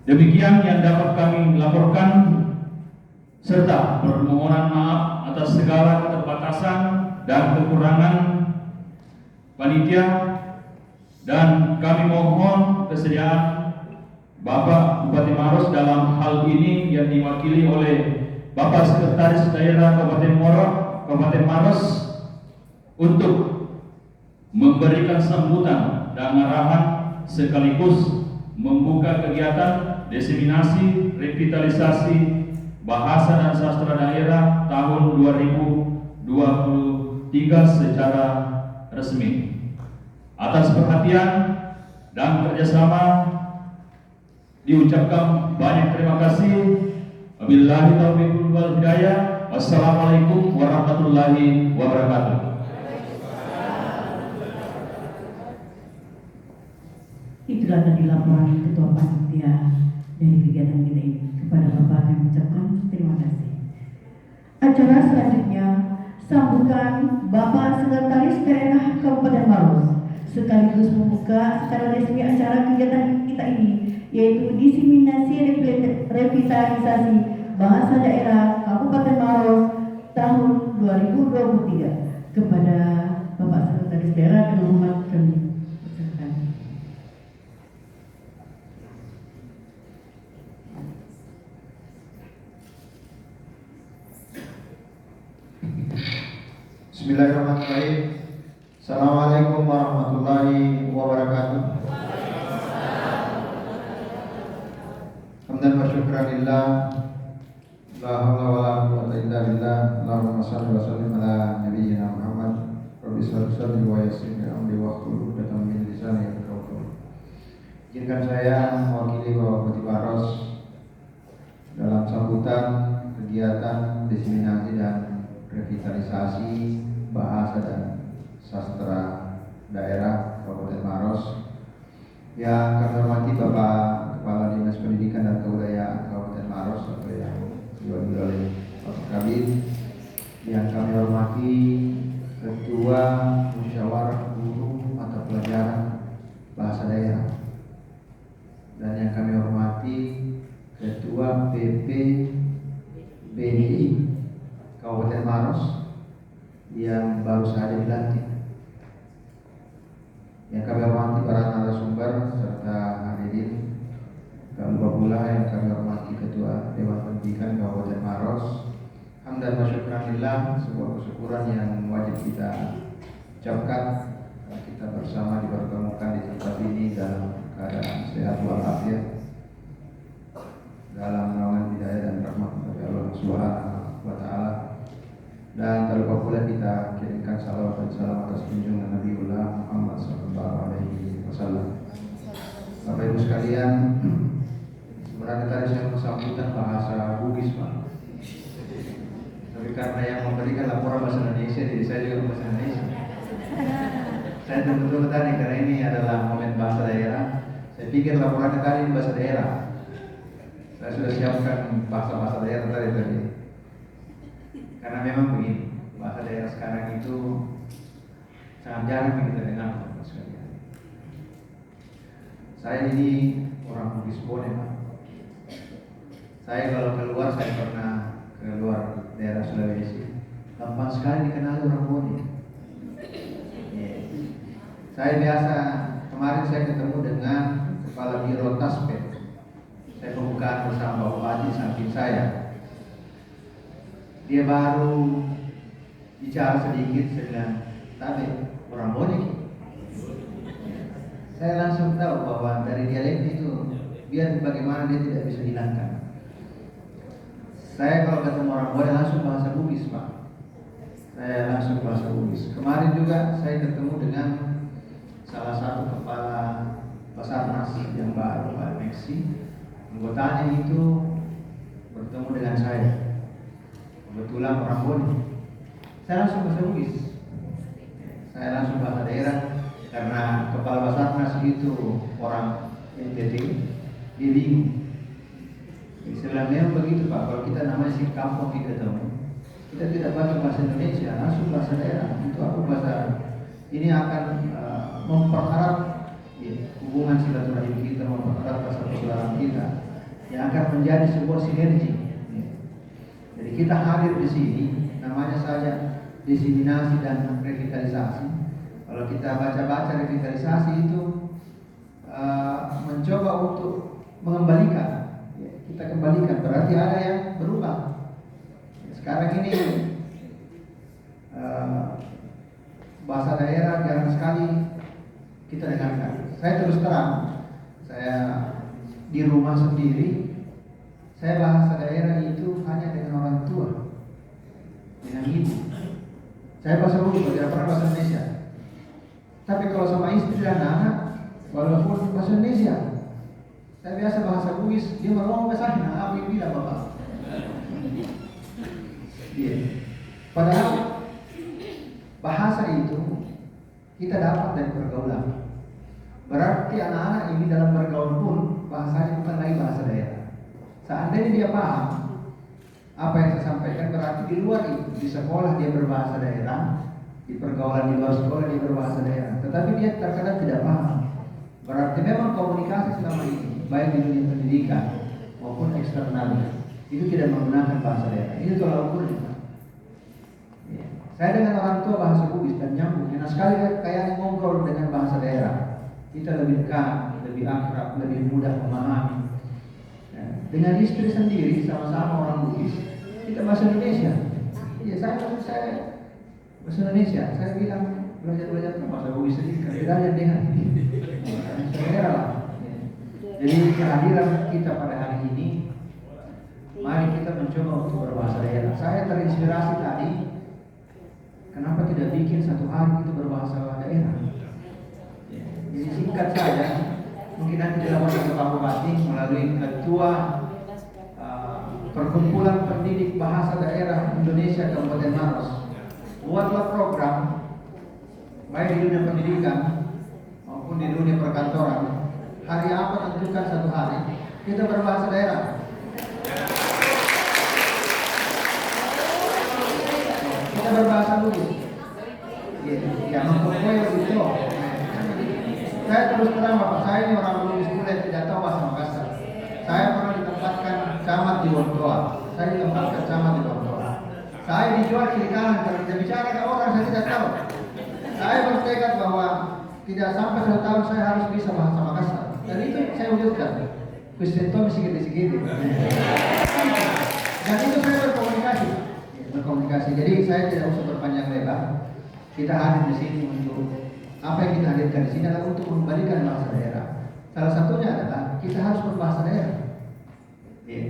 Demikian yang dapat kami laporkan, serta permohonan maaf atas segala keterbatasan dan kekurangan panitia, dan kami mohon kesediaan Bapak Bupati Maros dalam hal ini yang diwakili oleh Bapak Sekretaris Daerah Kabupaten Maros untuk memberikan sambutan dan arahan sekaligus membuka kegiatan diseminasi revitalisasi bahasa dan sastra daerah tahun 2023 secara resmi. Atas perhatian dan kerjasama diucapkan banyak terima kasih. Wabillahi taufiq wal hidayah. Wassalamualaikum warahmatullahi wabarakatuh. Itulah tadi laporan Ketua Panitia dari kegiatan kita ini. Kepada Bapak kami ucapkan terima kasih. Acara selanjutnya sambutan Bapak Sekretaris Daerah Kabupaten Maros sekaligus membuka secara resmi acara kegiatan kita ini, yaitu diseminasi revitalisasi bahasa daerah Kabupaten Maros tahun 2023. Kepada Bapak Sekretaris Daerah dengan hormat kami persilakan. Bismillahirrahmanirrahim. Assalamualaikum warahmatullahi wabarakatuh. Hamdan wa syukran lillah, la haula wala quwwata illa billah. Allahumma shalli wa sallim ala nabiyyina Muhammad. Rabbi shalli wa yassir li amri wa hlul 'uqdatam min lisani yafqahu qawli. Izinkan saya mewakili Bapak Bupati Maros dalam sambutan kegiatan diseminasi dan revitalisasi bahasa dan sastra daerah Kabupaten Maros yang kami hormati Bapak Kepala Dinas Pendidikan dan Kebudayaan Kabupaten Maros atau yang diwakili oleh Bapak Kabid, yang kami hormati Ketua Musyawarah Guru Mata Pelajaran Bahasa Daerah, dan yang kami hormati Ketua PPBDI Kabupaten Maros yang baru saja dilantik. Yang kami hormati para narasumber serta hadirin. Tak lupa pula yang kami hormati Ketua Dewan Pendidikan Kabupaten Maros. Hamdan wa syukranillah, sebuah kesyukuran yang wajib kita ucapkan karena kita bersama dipertemukan di tempat ini dalam keadaan sehat walafiat, dalam naungan hidayah dan rahmat dari Allah Subhanahu wa taala. Dan tak lupa pula kita kirimkan salawat dan salam atas junjungan Nabiullah Muhammad sallallahu alaihi wasallam. Bapak Ibu sekalian, sebenarnya tadi saya mau sambutan bahasa Bugis, Pak. Tapi karena yang memberikan laporan bahasa Indonesia, jadi saya juga bahasa Indonesia. Saya tunggu tadi karena ini adalah momen bahasa daerah. Saya pikir laporannya tadi ini bahasa daerah. Saya sudah siapkan bahasa daerah tadi. Karena memang begini, bahasa daerah sekarang itu sangat jarang kita dengar, Bapak sekalian. Saya ini orang Bugis Bone, Pak. Saya kalau keluar, saya pernah keluar daerah Sulawesi, gampang sekali dikenal orang Bone. Saya biasa, kemarin saya ketemu dengan Kepala Biro Taspet. Saya pembukaan bersama Bapak Bupati samping saya. Dia baru bicara sedikit, saya bilang, tapi orang Bone. Saya langsung tahu bahwa dari dialek itu, biar bagaimana dia tidak bisa hilangkan. Saya kalau ketemu orang Bone langsung bahasa Bugis, Pak. Saya langsung bahasa Bugis. Kemarin juga saya ketemu dengan salah satu kepala Basarnas yang baru, Pak Meksi. Anggotanya itu bertemu dengan saya. Kebetulan orang Bone. Saya langsung bahasa Bugis. Saya langsung bahasa daerah karena kepala Basarnas itu orang NTT, dia bingung. Sebenarnya begitu, Pak. Kalau kita namanya si kampung kita tahu, kita tidak baca bahasa Indonesia, langsung bahasa daerah. Itu apa bahasa? Ini akan mempererat hubungan silaturahim kita, mempererat persaudaraan kita, yang akan menjadi sebuah sinergi. Jadi kita hadir di sini, namanya saja diseminasi dan revitalisasi. Kalau kita baca-baca revitalisasi itu mencoba untuk mengembalikan. Kita kembalikan, berarti ada yang berubah. Sekarang ini bahasa daerah jarang sekali kita dengarkan. Saya terus terang, saya di rumah sendiri, saya bahasa daerah itu hanya dengan orang tua, dengan ibu. Saya bahasa Bugis, tidak pernah bahasa Indonesia. Tapi kalau sama istri dan anak, walaupun bahasa Indonesia, saya biasa bahasa Bugis, dia ngomong bahasa Hina, apa yang bilang Bapak? Iya. Padahal bahasa itu kita dapat dari pergaulan. Berarti anak-anak ini dalam bergaul pun bahasanya bukan lagi bahasa daerah. Seandainya dia paham apa yang saya sampaikan, berarti di luar itu, di sekolah dia berbahasa daerah, di pergaulan di luar sekolah dia berbahasa daerah. Tetapi dia terkadang tidak paham. Berarti memang komunikasi selama ini, baik di dunia pendidikan maupun eksternalnya, itu tidak menggunakan bahasa daerah. Ini tolak ukurnya. Ya. Saya dengan orang tua bahasa Bugis dan nyambung. Enak sekali kayak ngobrol dengan bahasa daerah. Kita lebih dekat, lebih akrab, lebih mudah memahami. Ya. Dengan istri sendiri sama-sama orang Bugis, kita bahasa Indonesia. Ya saya bahasa Indonesia. Saya bilang belajar bahasa Bugis sedikit, belajar dengan daerah lah. Jadi kehadiran kita pada hari ini, mari kita mencoba untuk berbahasa daerah. Saya terinspirasi tadi, kenapa tidak bikin satu hari kita berbahasa daerah? Jadi singkat saja, mungkin nanti dilakukan oleh Pak Bupati melalui Ketua Perkumpulan Pendidik Bahasa Daerah Indonesia Kabupaten Maros. Buatlah program, baik di dunia pendidikan maupun di dunia perkantoran. Hari apa tentukan satu hari kita berbahasa daerah. Kita berbahasa Bugis. Ya mengkoyo itu. Saya terus terang Bapak, saya ini orang lulus kuliah tidak tahu bahasa Makassar. Saya pernah ditempatkan camat di Wontoa. Saya ditempatkan camat di Wontoa. Saya dijual kiri kanan kalau tidak bicara ke orang saya tidak tahu. Saya bertekad bahwa tidak sampai 1 tahun saya harus bisa bahasa Makassar. Dan itu saya wujudkan. Kustentom segede-segede. Dan itu saya berkomunikasi. Jadi saya tidak usah berpanjang lebar. Kita hadir di sini untuk apa yang kita hadirkan di sini adalah untuk mengembalikan bahasa daerah. Salah satunya adalah kita harus berbahasa daerah.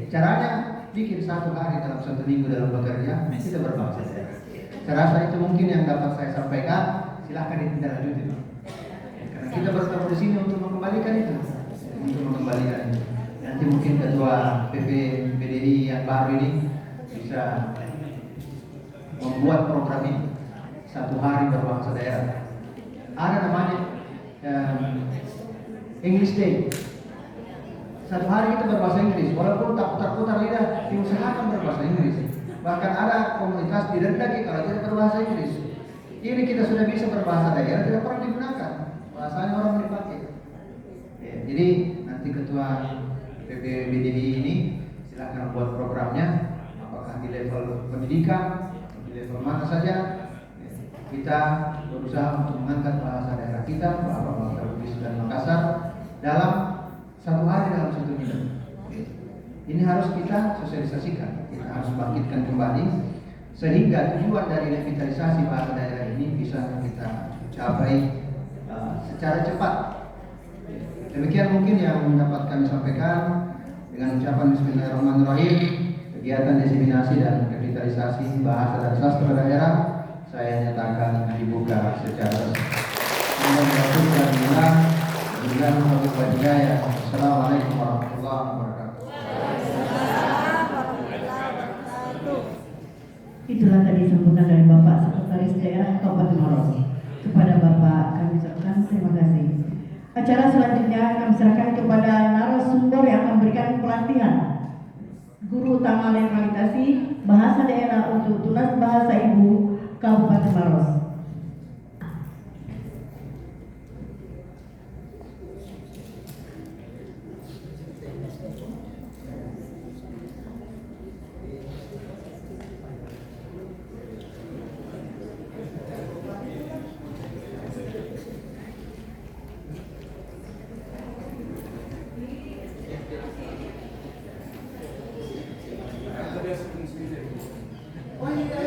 Caranya bikin 1 hari dalam 1 minggu dalam bekerja kita berbahasa daerah. Saya rasa itu mungkin yang dapat saya sampaikan. Silahkan ditindaklanjuti. Karena kita bertemu di sini untuk mengembalikan itu. Nanti mungkin ketua PPBDI yang baru ini bisa membuat program ini 1 hari berbahasa daerah. Ada namanya English Day. 1 hari kita berbahasa Inggris, walaupun tak putar-putar lidah, diusahakan berbahasa Inggris. Bahkan ada komunitas di Rendaki kalau tidak berbahasa Inggris. Ini kita sudah bisa berbahasa daerah, tidak pernah digunakan. Bahasanya orang dipakai. Jadi nanti ketua PPBDI ini silakan buat programnya, apakah di level pendidikan, di level mana saja. Kita berusaha untuk mengangkat bahasa daerah kita, bahasa Bugis dan Makassar dalam 1 hari dalam 1 minggu. Ini harus kita sosialisasikan, kita harus bangkitkan kembali sehingga tujuan dari revitalisasi bahasa daerah ini bisa kita capai secara cepat. Demikian mungkin yang dapat kami sampaikan dengan ucapan Bismillahirrahmanirrahim. Kegiatan diseminasi dan revitalisasi bahasa dan sastra daerah saya nyatakan dibuka secara resmi. Assalamualaikum warahmatullahi wabarakatuh. Itulah tadi sambutan dari Bapak Sekretaris Daerah Kabupaten Maros. Kepada Bapak kami ucapkan terima kasih. Acara selanjutnya kami serahkan kepada narasumber yang akan memberikan pelatihan Guru Utama Netralitasi Bahasa Daerah untuk Tunas Bahasa Ibu Kabupaten Maros. Oh iya.